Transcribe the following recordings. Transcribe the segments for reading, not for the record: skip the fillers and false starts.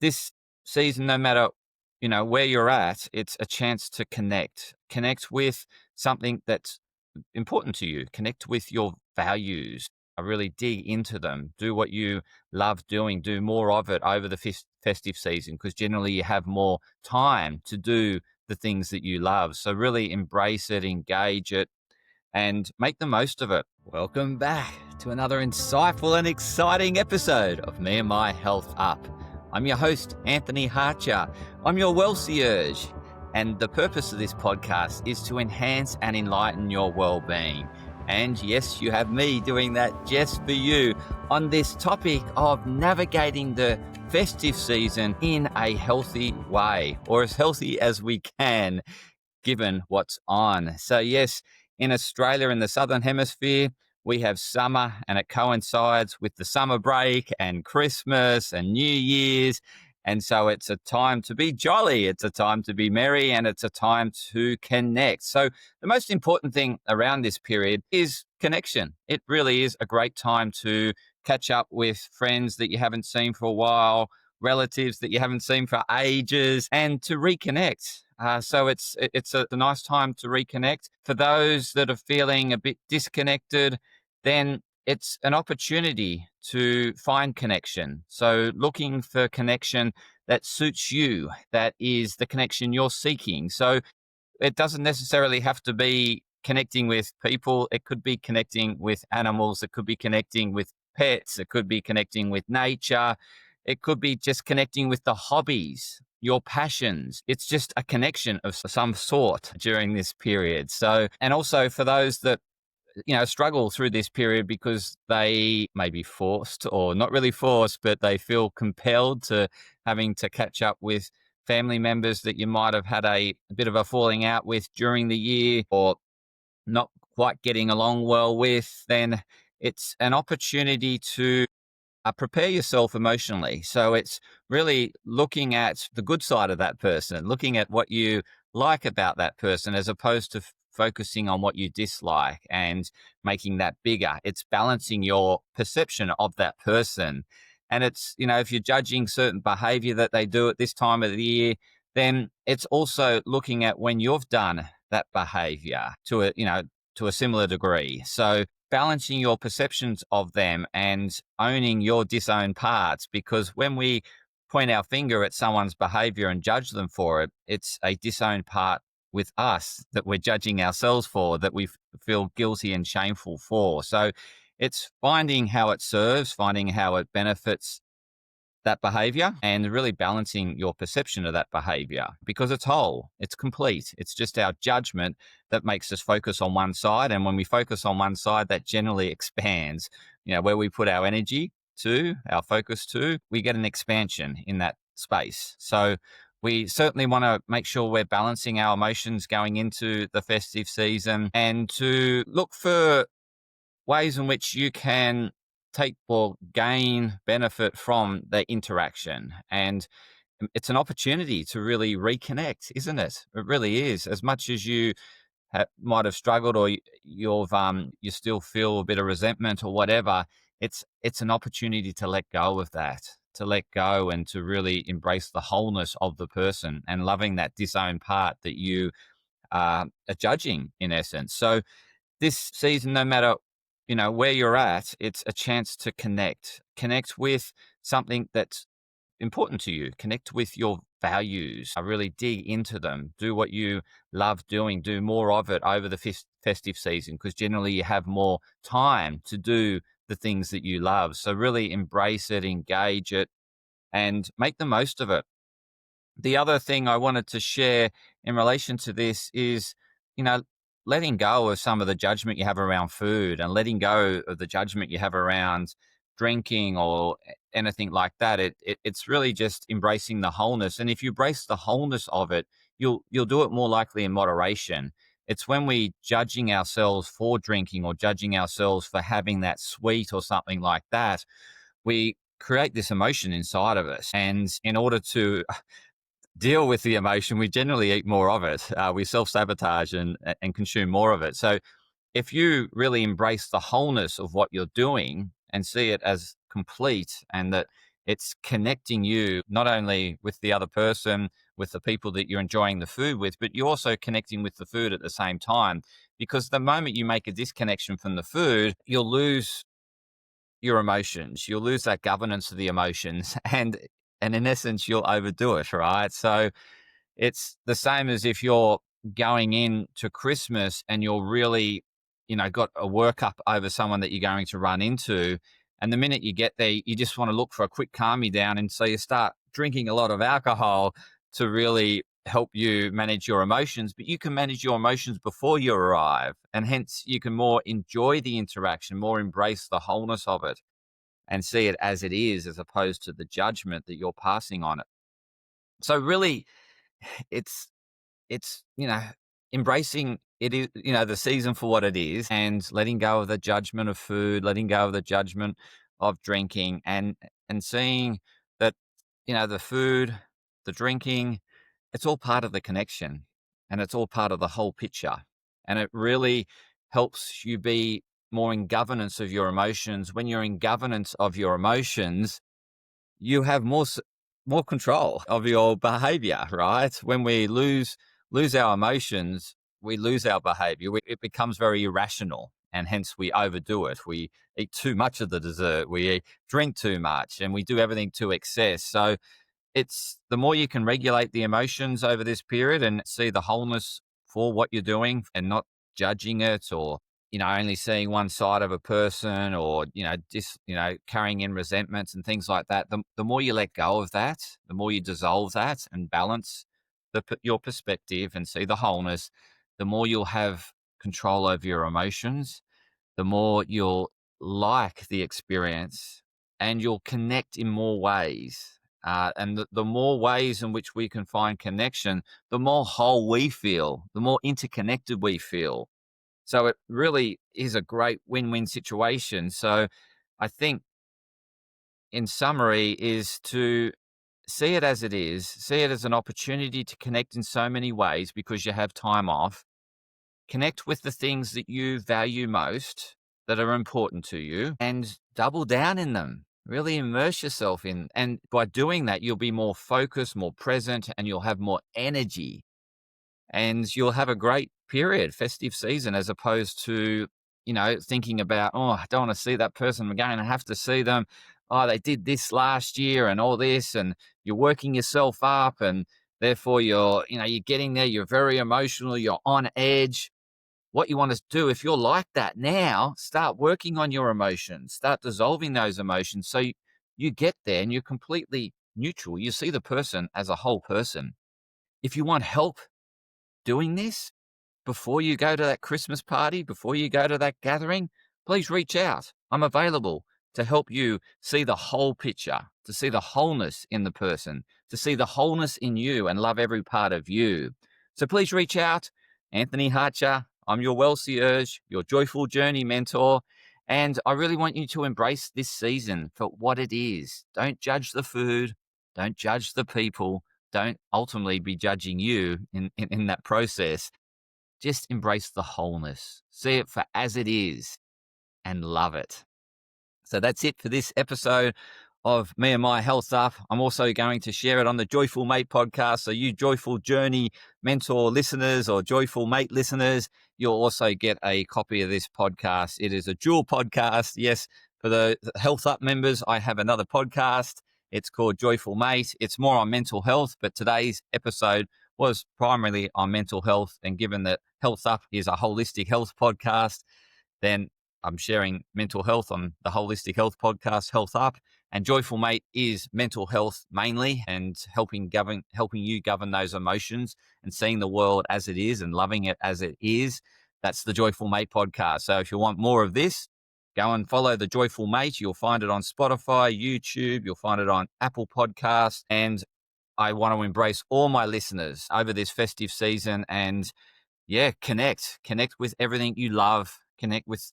this season, no matter, where you're at, it's a chance to connect with something that's important to you, connect with your values, really dig into them, do what you love doing, do more of it over the festive season, because generally you have more time to do the things that you love. So really embrace it, engage it, and make the most of it. Welcome back to another insightful and exciting episode of Me&My Health Up. I'm your host, Anthony Hartcher. I'm your Wellsiurge. And the purpose of this podcast is to enhance and enlighten your well-being. And yes, you have me doing that just for you on this topic of navigating the festive season in a healthy way, or as healthy as we can, given what's on. So yes, in Australia, in the Southern Hemisphere, we have summer, and it coincides with the summer break and Christmas and New Year's. And so it's a time to be jolly, it's a time to be merry, and it's a time to connect. So the most important thing around this period is connection. It really is a great time to catch up with friends that you haven't seen for a while, relatives that you haven't seen for ages, and to reconnect. So it's a nice time to reconnect. For those that are feeling a bit disconnected, then it's an opportunity to find connection. So looking for connection that suits you, that is the connection you're seeking. So it doesn't necessarily have to be connecting with people. It could be connecting with animals. It could be connecting with pets. It could be connecting with nature. It could be just connecting with the hobbies, your passions. It's just a connection of some sort during this period. So, and also for those that struggle through this period because they may be forced, or not really forced, but they feel compelled to having to catch up with family members that you might have had a bit of a falling out with during the year, or not quite getting along well with, then it's an opportunity to prepare yourself emotionally. So it's really looking at the good side of that person, looking at what you like about that person, as opposed to focusing on what you dislike and making that bigger. It's balancing your perception of that person. And it's, if you're judging certain behavior that they do at this time of the year, then it's also looking at when you've done that behavior to a similar degree. So balancing your perceptions of them and owning your disowned parts, because when we point our finger at someone's behavior and judge them for it, it's a disowned part with us that we're judging ourselves for, that we feel guilty and shameful for. So it's finding how it serves, finding how it benefits that behavior, and really balancing your perception of that behavior, because it's whole, it's complete. It's just our judgment that makes us focus on one side. And when we focus on one side, that generally expands, where we put our energy to, our focus to, we get an expansion in that space. So we certainly want to make sure we're balancing our emotions going into the festive season, and to look for ways in which you can take or gain benefit from the interaction. And it's an opportunity to really reconnect, isn't it? It really is. As much as you might have struggled, or you still feel a bit of resentment or whatever, it's an opportunity to let go of that, to let go and to really embrace the wholeness of the person, and loving that disowned part that you are judging, in essence. So this season, no matter where you're at, it's a chance to connect with something that's important to you, connect with your values, really dig into them, do what you love doing, do more of it over the festive season, because generally you have more time to do the things that you love. So really embrace it, engage it, and make the most of it. The other thing I wanted to share in relation to this is, letting go of some of the judgment you have around food, and letting go of the judgment you have around drinking or anything like that. It's really just embracing the wholeness. And if you embrace the wholeness of it, you'll do it more likely in moderation. It's when we judging ourselves for drinking, or judging ourselves for having that sweet or something like that, we create this emotion inside of us. And in order to deal with the emotion, we generally eat more of it. We self-sabotage and consume more of it. So if you really embrace the wholeness of what you're doing and see it as complete, and that It's connecting you not only with the other person, with the people that you're enjoying the food with, but you're also connecting with the food at the same time. Because the moment you make a disconnection from the food, you'll lose your emotions. You'll lose that governance of the emotions, and in essence, you'll overdo it, right? So it's the same as if you're going into Christmas and you're really, got a workup over someone that you're going to run into. And the minute you get there, you just want to look for a quick calm you down. And so you start drinking a lot of alcohol to really help you manage your emotions. But you can manage your emotions before you arrive. And hence you can more enjoy the interaction, more embrace the wholeness of it and see it as it is, as opposed to the judgment that you're passing on it. So really, it's it's embracing it is the season for what it is, and letting go of the judgment of food, letting go of the judgment of drinking, and seeing that the food, the drinking, it's all part of the connection, and it's all part of the whole picture, and it really helps you be more in governance of your emotions. When you're in governance of your emotions, you have more control of your behavior, right? When we lose our emotions, we lose our behavior. It becomes very irrational, and hence we overdo it. We eat too much of the dessert. We drink too much, and we do everything to excess. So it's the more you can regulate the emotions over this period and see the wholeness for what you're doing, and not judging it, or only seeing one side of a person, or just carrying in resentments and things like that. The more you let go of that, the more you dissolve that and balance your perspective and see the wholeness, the more you'll have control over your emotions, the more you'll like the experience, and you'll connect in more ways. And the more ways in which we can find connection, the more whole we feel, the more interconnected we feel. So it really is a great win-win situation. So I think, in summary, is to see it as it is, see it as an opportunity to connect in so many ways because you have time off. Connect with the things that you value most, that are important to you, and double down in them. Really immerse yourself in. And by doing that, you'll be more focused, more present, and you'll have more energy. And you'll have a great period, festive season, as opposed to, thinking about, oh, I don't want to see that person again. I have to see them. Oh, they did this last year and all this, and you're working yourself up, and therefore you're getting there. You're very emotional. You're on edge. What you want to do, if you're like that now, start working on your emotions, start dissolving those emotions. So you get there and you're completely neutral. You see the person as a whole person. If you want help doing this, before you go to that Christmas party, before you go to that gathering, please reach out. I'm available to help you see the whole picture, to see the wholeness in the person, to see the wholeness in you and love every part of you. So please reach out. Anthony Hartcher, I'm your Well-Seerge, your joyful journey mentor. And I really want you to embrace this season for what it is. Don't judge the food. Don't judge the people. Don't ultimately be judging you in that process. Just embrace the wholeness. See it for as it is and love it. So that's it for this episode of Me and My Health Up. I'm also going to share it on the Joyful Mate podcast. So you Joyful Journey mentor listeners or Joyful Mate listeners, you'll also get a copy of this podcast. It is a dual podcast. Yes, for the Health Up members, I have another podcast. It's called Joyful Mate. It's more on mental health, but today's episode was primarily on mental health. And given that Health Up is a holistic health podcast, then I'm sharing mental health on the Holistic Health Podcast, Health Up. And Joyful Mate is mental health mainly, and helping you govern those emotions and seeing the world as it is and loving it as it is. That's the Joyful Mate podcast. So if you want more of this, go and follow the Joyful Mate. You'll find it on Spotify, YouTube. You'll find it on Apple Podcasts. And I want to embrace all my listeners over this festive season, and connect with everything you love, connect with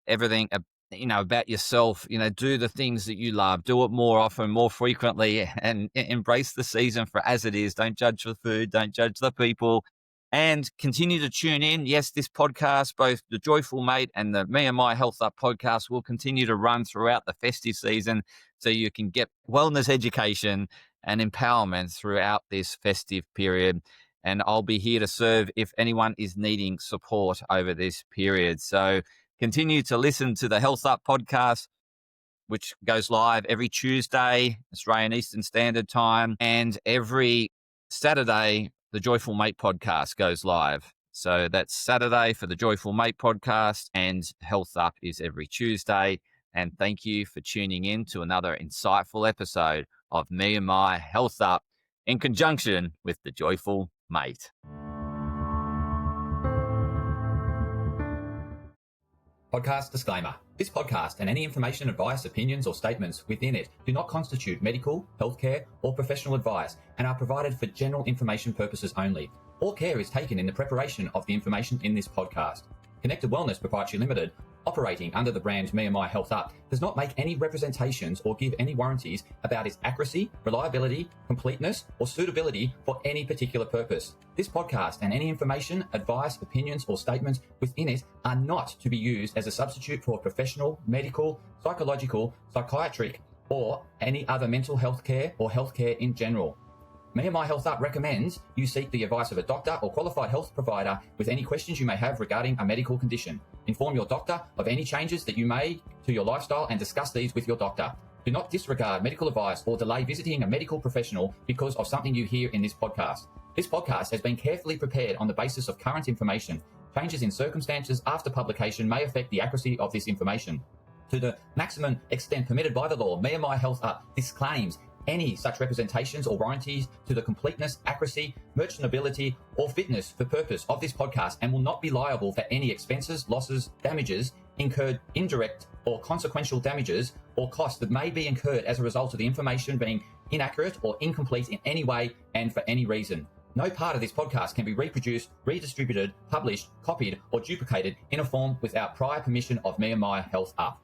everything about yourself. Do the things that you love, do it more often, more frequently, and embrace the season for as it is. Don't judge the food, don't judge the people, and continue to tune in. Yes, this podcast, both the Joyful Mate and the Me&My Health Up podcast, will continue to run throughout the festive season so you can get wellness education and empowerment throughout this festive period. And I'll be here to serve if anyone is needing support over this period. So continue to listen to the Health Up podcast, which goes live every Tuesday, Australian Eastern Standard Time, and every Saturday, the Joyful Mate podcast goes live. So that's Saturday for the Joyful Mate podcast, and Health Up is every Tuesday. And thank you for tuning in to another insightful episode of Me&My Health Up in conjunction with the Joyful Mate. Podcast disclaimer. This podcast and any information, advice, opinions, or statements within it do not constitute medical, healthcare, or professional advice and are provided for general information purposes only. All care is taken in the preparation of the information in this podcast. Connected Wellness Proprietary Limited, operating under the brand Me&My Health Up, does not make any representations or give any warranties about its accuracy, reliability, completeness, or suitability for any particular purpose. This podcast and any information, advice, opinions, or statements within it are not to be used as a substitute for professional, medical, psychological, psychiatric, or any other mental health care or healthcare in general. Me&My Health Up recommends you seek the advice of a doctor or qualified health provider with any questions you may have regarding a medical condition. Inform your doctor of any changes that you may to your lifestyle and discuss these with your doctor. Do not disregard medical advice or delay visiting a medical professional because of something you hear in this podcast. This podcast has been carefully prepared on the basis of current information. Changes in circumstances after publication may affect the accuracy of this information. To the maximum extent permitted by the law, Me&My Health Up disclaims any such representations or warranties to the completeness, accuracy, merchantability, or fitness for purpose of this podcast and will not be liable for any expenses, losses, damages incurred, indirect or consequential damages or costs that may be incurred as a result of the information being inaccurate or incomplete in any way and for any reason. No part of this podcast can be reproduced, redistributed, published, copied, or duplicated in a form without prior permission of Me&My Health Up.